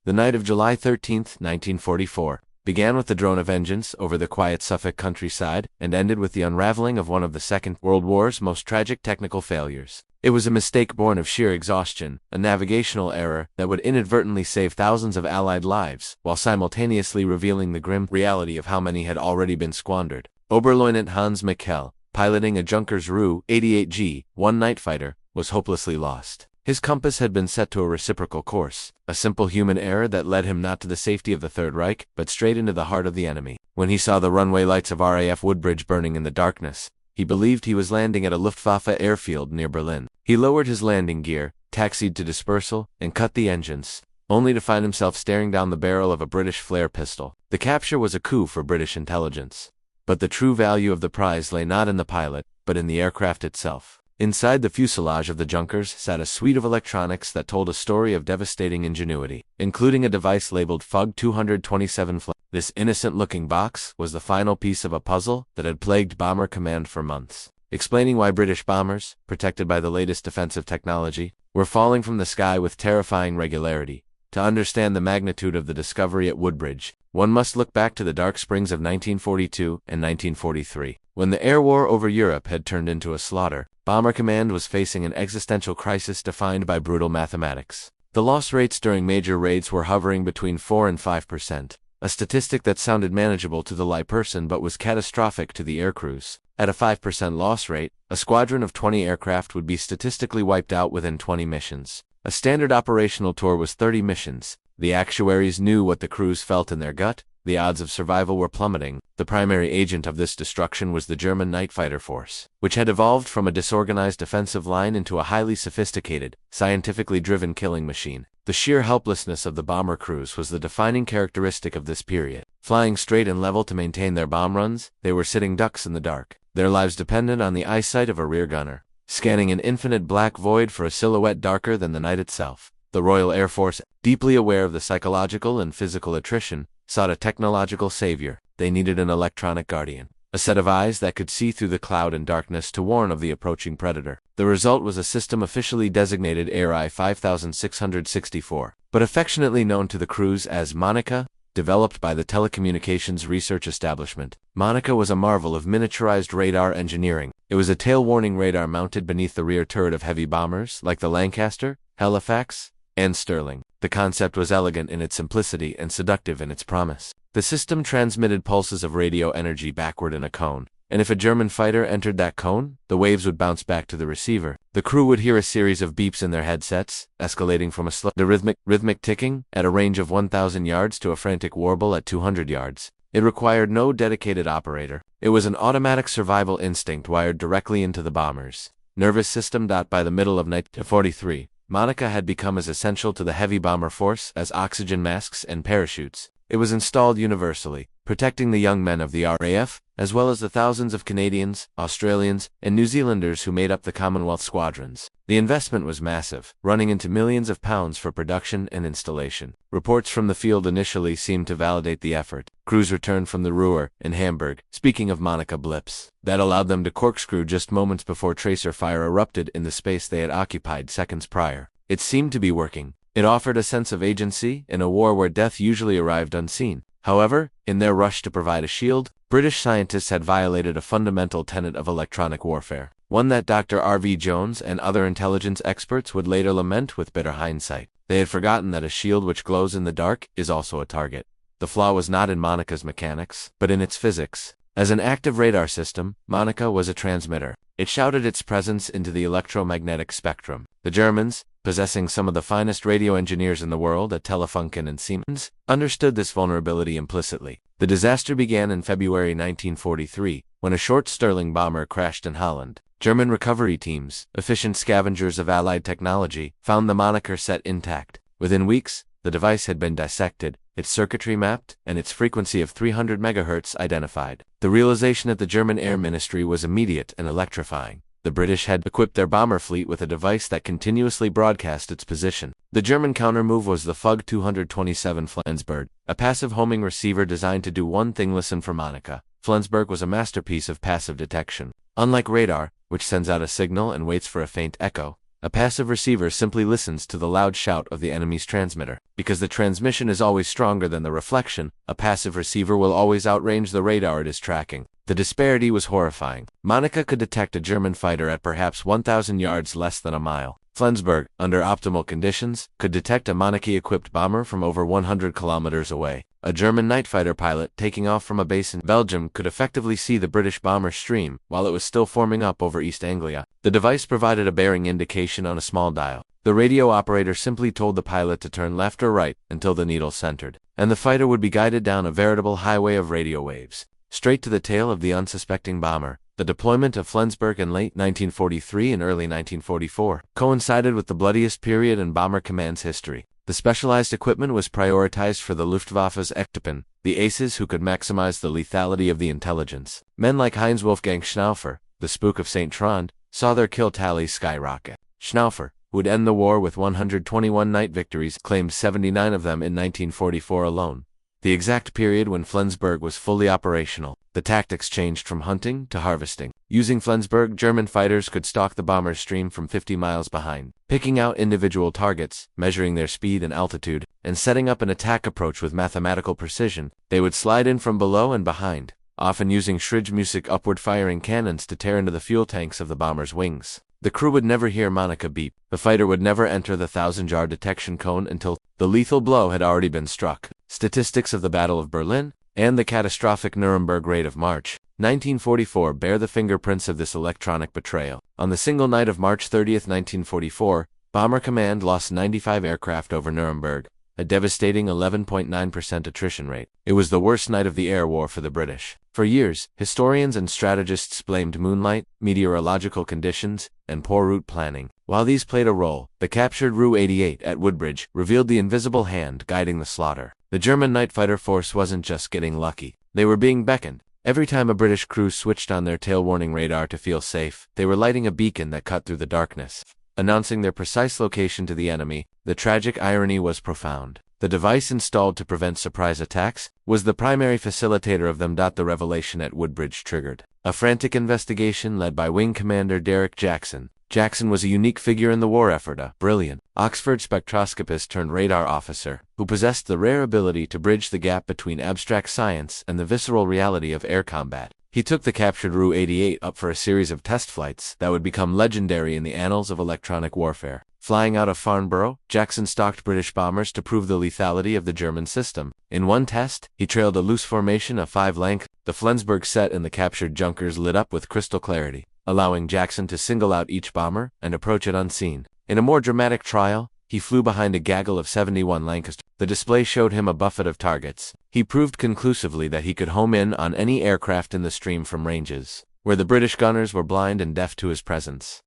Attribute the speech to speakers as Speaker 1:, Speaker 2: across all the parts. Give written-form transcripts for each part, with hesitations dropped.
Speaker 1: The night of July 13, 1944, began with the drone of vengeance over the quiet Suffolk countryside and ended with the unraveling of one of the Second World War's most tragic technical failures. It was a mistake born of sheer exhaustion, a navigational error that would inadvertently save thousands of Allied lives, while simultaneously revealing the grim reality of how many had already been squandered. Oberleutnant Hans Michel, piloting a Junkers Ru 88G, one night fighter, was hopelessly lost. His compass had been set to a reciprocal course, a simple human error that led him not to the safety of the Third Reich, but straight into the heart of the enemy. When he saw the runway lights of RAF Woodbridge burning in the darkness, he believed he was landing at a Luftwaffe airfield near Berlin. He lowered his landing gear, taxied to dispersal, and cut the engines, only to find himself staring down the barrel of a British flare pistol. The capture was a coup for British intelligence. But the true value of the prize lay not in the pilot, but in the aircraft itself. Inside the fuselage of the Junkers sat a suite of electronics that told a story of devastating ingenuity, including a device labeled FUG 227 flak. This innocent-looking box was the final piece of a puzzle that had plagued Bomber Command for months, explaining why British bombers, protected by the latest defensive technology, were falling from the sky with terrifying regularity. To understand the magnitude of the discovery at Woodbridge, one must look back to the dark springs of 1942 and 1943. When the air war over Europe had turned into a slaughter, Bomber Command was facing an existential crisis defined by brutal mathematics. The loss rates during major raids were hovering between 4 and 5%, a statistic that sounded manageable to the layperson but was catastrophic to the aircrews. At a 5% loss rate, a squadron of 20 aircraft would be statistically wiped out within 20 missions. A standard operational tour was 30 missions. The actuaries knew what the crews felt in their gut. The odds of survival were plummeting. The primary agent of this destruction was the German night fighter force, which had evolved from a disorganized defensive line into a highly sophisticated, scientifically driven killing machine. The sheer helplessness of the bomber crews was the defining characteristic of this period. Flying straight and level to maintain their bomb runs, they were sitting ducks in the dark, their lives dependent on the eyesight of a rear gunner, scanning an infinite black void for a silhouette darker than the night itself. The Royal Air Force, deeply aware of the psychological and physical attrition, sought a technological savior. They needed an electronic guardian, a set of eyes that could see through the cloud and darkness to warn of the approaching predator. The result was a system officially designated ARI 5664, but affectionately known to the crews as Monica, developed by the Telecommunications Research Establishment. Monica was a marvel of miniaturized radar engineering. It was a tail-warning radar mounted beneath the rear turret of heavy bombers like the Lancaster, Halifax, and Sterling. The concept was elegant in its simplicity and seductive in its promise. The system transmitted pulses of radio energy backward in a cone, and if a German fighter entered that cone, the waves would bounce back to the receiver. The crew would hear a series of beeps in their headsets, escalating from a slow, rhythmic ticking at a range of 1,000 yards to a frantic warble at 200 yards. It required no dedicated operator. It was an automatic survival instinct wired directly into the bomber's nervous system. By the middle of 1943, Monica had become as essential to the heavy bomber force as oxygen masks and parachutes. It was installed universally, protecting the young men of the RAF, as well as the thousands of Canadians, Australians, and New Zealanders who made up the Commonwealth squadrons. The investment was massive, running into millions of pounds for production and installation. Reports from the field initially seemed to validate the effort. Crews returned from the Ruhr and Hamburg, speaking of Monica blips, that allowed them to corkscrew just moments before tracer fire erupted in the space they had occupied seconds prior. It seemed to be working. It offered a sense of agency in a war where death usually arrived unseen. However, in their rush to provide a shield, British scientists had violated a fundamental tenet of electronic warfare, one that Dr. R.V. Jones and other intelligence experts would later lament with bitter hindsight. They had forgotten that a shield which glows in the dark is also a target. The flaw was not in Monica's mechanics, but in its physics. As an active radar system, Monica was a transmitter. It shouted its presence into the electromagnetic spectrum. The Germans, possessing some of the finest radio engineers in the world at Telefunken and Siemens, understood this vulnerability implicitly. The disaster began in February 1943, when a short Sterling bomber crashed in Holland. German recovery teams, efficient scavengers of Allied technology, found the Monica set intact. Within weeks, the device had been dissected, its circuitry mapped, and its frequency of 300 MHz identified. The realization at the German Air Ministry was immediate and electrifying. The British had equipped their bomber fleet with a device that continuously broadcast its position. The German countermove was the FUG 227 Flensburg, a passive homing receiver designed to do one thing: listen for Monica. Flensburg was a masterpiece of passive detection. Unlike radar, which sends out a signal and waits for a faint echo, A passive receiver simply listens to the loud shout of the enemy's transmitter. Because the transmission is always stronger than the reflection, a passive receiver will always outrange the radar it is tracking. The disparity was horrifying. Monica could detect a German fighter at perhaps 1,000 yards less than a mile. Flensburg, under optimal conditions, could detect a Monica-equipped bomber from over 100 kilometers away. A German night fighter pilot taking off from a base in Belgium could effectively see the British bomber stream while it was still forming up over East Anglia. The device provided a bearing indication on a small dial. The radio operator simply told the pilot to turn left or right until the needle centered, and the fighter would be guided down a veritable highway of radio waves, straight to the tail of the unsuspecting bomber. The deployment of Flensburg in late 1943 and early 1944 coincided with the bloodiest period in Bomber Command's history. The specialized equipment was prioritized for the Luftwaffe's Echttypen, the aces who could maximize the lethality of the intelligence. Men like Heinz Wolfgang Schnaufer, the spook of St. Trond, saw their kill tallies skyrocket. Schnaufer, who would end the war with 121 night victories, claimed 79 of them in 1944 alone, the exact period when Flensburg was fully operational. The tactics changed from hunting to harvesting. Using Flensburg, German fighters could stalk the bomber's stream from 50 miles behind, picking out individual targets, measuring their speed and altitude, and setting up an attack approach with mathematical precision. They would slide in from below and behind, often using Schridtmusic upward-firing cannons to tear into the fuel tanks of the bomber's wings. The crew would never hear Monica beep. The fighter would never enter the 1,000-yard detection cone until the lethal blow had already been struck. Statistics of the Battle of Berlin and the catastrophic Nuremberg raid of March 1944 bear the fingerprints of this electronic betrayal. On the single night of March 30, 1944, Bomber Command lost 95 aircraft over Nuremberg, a devastating 11.9% attrition rate. It was the worst night of the air war for the British. For years, historians and strategists blamed moonlight, meteorological conditions, and poor route planning. While these played a role, the captured WWII at Woodbridge revealed the invisible hand guiding the slaughter. The German night fighter force wasn't just getting lucky. They were being beckoned. Every time a British crew switched on their tail warning radar to feel safe, they were lighting a beacon that cut through the darkness, announcing their precise location to the enemy. The tragic irony was profound. The device installed to prevent surprise attacks was the primary facilitator of them. The revelation at Woodbridge triggered a frantic investigation led by Wing Commander Derek Jackson. Jackson was a unique figure in the war effort, a brilliant Oxford spectroscopist turned radar officer who possessed the rare ability to bridge the gap between abstract science and the visceral reality of air combat. He took the captured WWII up for a series of test flights that would become legendary in the annals of electronic warfare. Flying out of Farnborough, Jackson stalked British bombers to prove the lethality of the German system. In one test, he trailed a loose formation of 5 length. The Flensburg set and the captured Junkers lit up with crystal clarity, allowing Jackson to single out each bomber and approach it unseen. In a more dramatic trial, he flew behind a gaggle of 71 Lancaster. The display showed him a buffet of targets. He proved conclusively that he could home in on any aircraft in the stream from ranges where the British gunners were blind and deaf to his presence.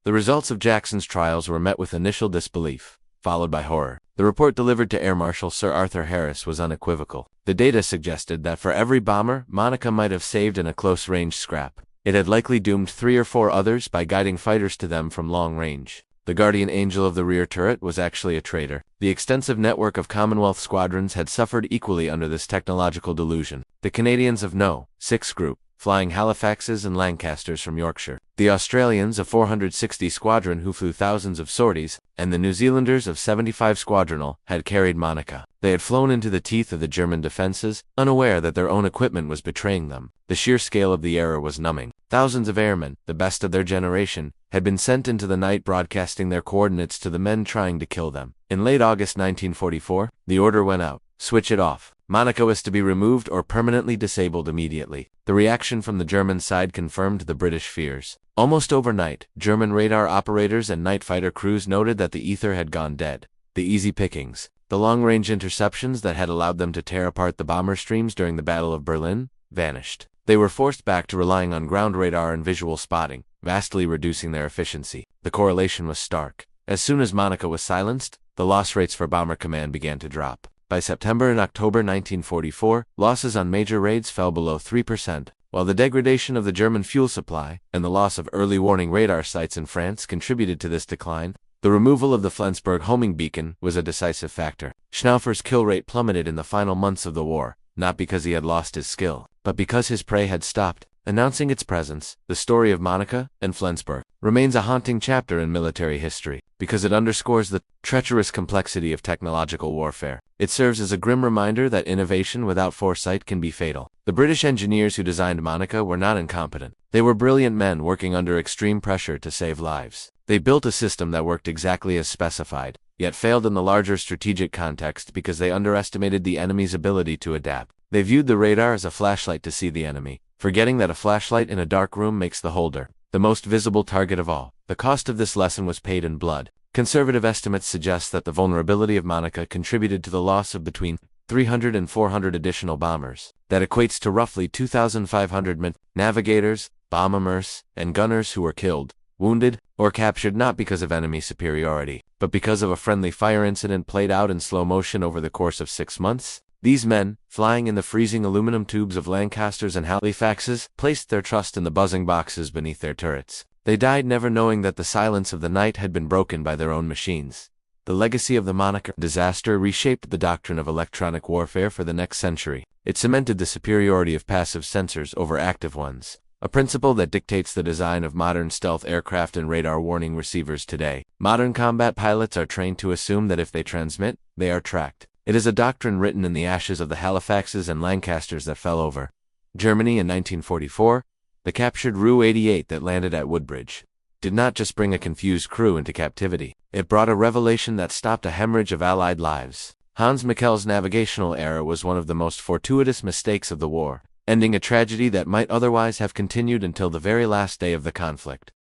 Speaker 1: The results of Jackson's trials were met with initial disbelief, followed by horror. The report delivered to Air Marshal Sir Arthur Harris was unequivocal. The data suggested that for every bomber Monica might have saved in a close-range scrap, it had likely doomed 3 or 4 others by guiding fighters to them from long range. The guardian angel of the rear turret was actually a traitor. The extensive network of Commonwealth squadrons had suffered equally under this technological delusion. The Canadians of No. 6 Group, flying Halifaxes and Lancasters from Yorkshire, the Australians of 460 Squadron who flew thousands of sorties, and the New Zealanders of 75 Squadronal had carried Monica. They had flown into the teeth of the German defenses, unaware that their own equipment was betraying them. The sheer scale of the error was numbing. Thousands of airmen, the best of their generation, had been sent into the night broadcasting their coordinates to the men trying to kill them. In late August 1944, the order went out: switch it off. Monica was to be removed or permanently disabled immediately. The reaction from the German side confirmed the British fears. Almost overnight, German radar operators and night fighter crews noted that the ether had gone dead. The easy pickings, the long-range interceptions that had allowed them to tear apart the bomber streams during the Battle of Berlin, vanished. They were forced back to relying on ground radar and visual spotting, vastly reducing their efficiency. The correlation was stark. As soon as Monica was silenced, the loss rates for Bomber Command began to drop. By September and October 1944, losses on major raids fell below 3%, while the degradation of the German fuel supply and the loss of early warning radar sites in France contributed to this decline. The removal of the Flensburg homing beacon was a decisive factor. Schnaufer's kill rate plummeted in the final months of the war, not because he had lost his skill, but because his prey had stopped. announcing its presence. The story of Monica and Flensburg remains a haunting chapter in military history because it underscores the treacherous complexity of technological warfare. It serves as a grim reminder that innovation without foresight can be fatal. The British engineers who designed Monica were not incompetent. They were brilliant men working under extreme pressure to save lives. They built a system that worked exactly as specified, yet failed in the larger strategic context because they underestimated the enemy's ability to adapt. They viewed the radar as a flashlight to see the enemy, forgetting that a flashlight in a dark room makes the holder the most visible target of all. The cost of this lesson was paid in blood. Conservative estimates suggest that the vulnerability of Monica contributed to the loss of between 300 and 400 additional bombers. That equates to roughly 2,500 men, navigators, bombers, and gunners who were killed, wounded, or captured not because of enemy superiority, but because of a friendly fire incident played out in slow motion over the course of 6 months. These men, flying in the freezing aluminum tubes of Lancasters and Halifaxes, placed their trust in the buzzing boxes beneath their turrets. They died never knowing that the silence of the night had been broken by their own machines. The legacy of the Monica disaster reshaped the doctrine of electronic warfare for the next century. It cemented the superiority of passive sensors over active ones, a principle that dictates the design of modern stealth aircraft and radar warning receivers today. Modern combat pilots are trained to assume that if they transmit, they are tracked. It is a doctrine written in the ashes of the Halifaxes and Lancasters that fell over Germany in 1944. The captured WWII that landed at Woodbridge did not just bring a confused crew into captivity. It brought a revelation that stopped a hemorrhage of Allied lives. Hans Mikkel's navigational error was one of the most fortuitous mistakes of the war, ending a tragedy that might otherwise have continued until the very last day of the conflict.